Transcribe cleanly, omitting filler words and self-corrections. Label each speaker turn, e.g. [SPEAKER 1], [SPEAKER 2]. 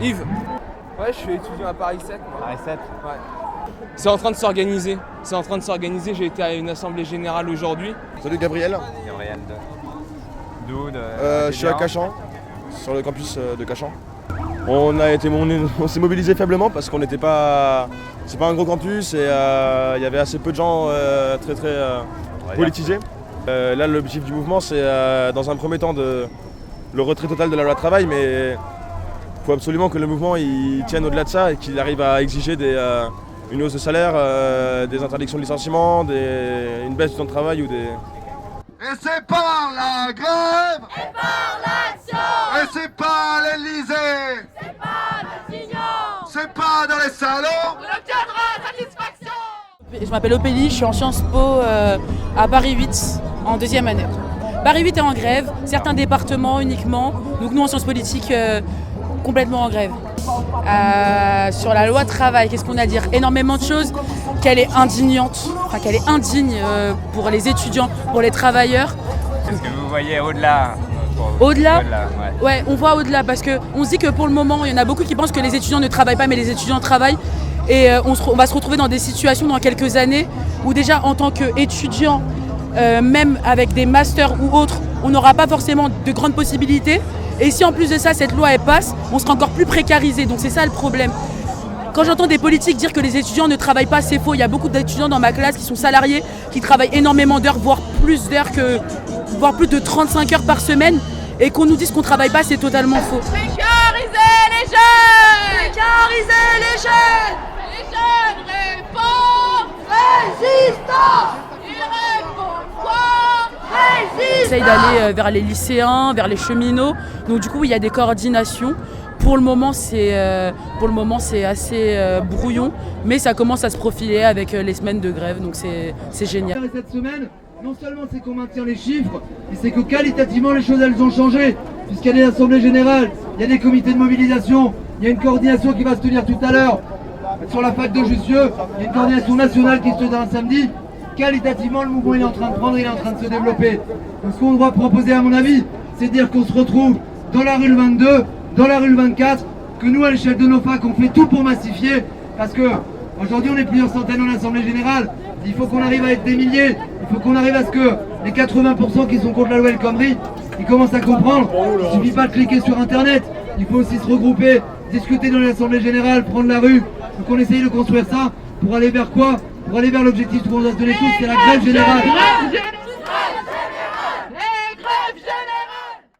[SPEAKER 1] Yves. Ouais, je suis étudiant à Paris 7. Moi.
[SPEAKER 2] Paris 7.
[SPEAKER 1] Ouais. C'est en train de s'organiser. J'ai été à une assemblée générale aujourd'hui.
[SPEAKER 3] Salut Gabriel.
[SPEAKER 2] Gabriel d'où
[SPEAKER 3] je suis à Cachan, sur le campus de Cachan. On s'est mobilisé faiblement parce qu'on n'était pas. C'est pas un gros campus et il y avait assez peu de gens très politisés. Là, l'objectif du mouvement, c'est dans un premier temps le retrait total de la loi travail, mais il faut absolument que le mouvement il tienne au-delà de ça et qu'il arrive à exiger une hausse de salaire, des interdictions de licenciement, une baisse du temps de travail ou des.
[SPEAKER 4] Et c'est par la grève
[SPEAKER 5] et par l'action
[SPEAKER 4] et c'est pas l'Elysée,
[SPEAKER 5] c'est pas l'opinion,
[SPEAKER 4] c'est pas dans les salons
[SPEAKER 5] on obtiendra satisfaction.
[SPEAKER 6] Je m'appelle Opélie, je suis en Sciences Po à Paris 8 en deuxième année. Paris 8 est en grève, certains départements uniquement, donc nous en sciences politiques complètement en grève. Sur la loi travail, qu'est-ce qu'on a à dire? Énormément de choses, qu'elle est indignante, qu'elle est indigne pour les étudiants, pour les travailleurs.
[SPEAKER 2] Est-ce que vous voyez au-delà?
[SPEAKER 6] Au-delà, ouais, on voit au-delà parce qu'on se dit que pour le moment, il y en a beaucoup qui pensent que les étudiants ne travaillent pas, mais les étudiants travaillent. Et on va se retrouver dans des situations dans quelques années où déjà en tant qu'étudiant, même avec des masters ou autres, on n'aura pas forcément de grandes possibilités. Et si en plus de ça, cette loi elle passe, on sera encore plus précarisé. Donc c'est ça le problème. Quand j'entends des politiques dire que les étudiants ne travaillent pas, c'est faux. Il y a beaucoup d'étudiants dans ma classe qui sont salariés, qui travaillent énormément d'heures, voire plus de 35 heures par semaine. Et qu'on nous dise qu'on ne travaille pas, c'est totalement faux.
[SPEAKER 5] Précariser les jeunes,
[SPEAKER 6] Précariser les jeunes.
[SPEAKER 5] les jeunes répondent
[SPEAKER 6] Résistance.
[SPEAKER 5] ils répondent quoi?
[SPEAKER 6] J'essaye d'aller vers les lycéens, vers les cheminots. Donc du coup, il y a des coordinations. Pour le moment, c'est assez brouillon, mais ça commence à se profiler avec les semaines de grève, donc c'est génial.
[SPEAKER 7] Cette semaine, non seulement c'est qu'on maintient les chiffres, mais c'est que qualitativement les choses elles ont changé, puisqu'il y a des assemblées générales, il y a des comités de mobilisation, il y a une coordination qui va se tenir tout à l'heure sur la fac de Jussieu, il y a une coordination nationale qui se tient un samedi. Qualitativement, le mouvement il est en train de prendre, il est en train de se développer. Donc ce qu'on doit proposer à mon avis, c'est dire qu'on se retrouve dans la rue le 22, dans la rue le 24, que nous à l'échelle de nos facs on fait tout pour massifier, parce que aujourd'hui on est plusieurs centaines en assemblée générale, il faut qu'on arrive à être des milliers, il faut qu'on arrive à ce que les 80% qui sont contre la loi El Khomri, ils commencent à comprendre, il ne suffit pas de cliquer sur internet, il faut aussi se regrouper, discuter dans l'assemblée générale, prendre la rue, donc on essaye de construire ça pour aller vers quoi? Pour aller vers l'objectif qu'on doit se donner tous, c'est la grève générale.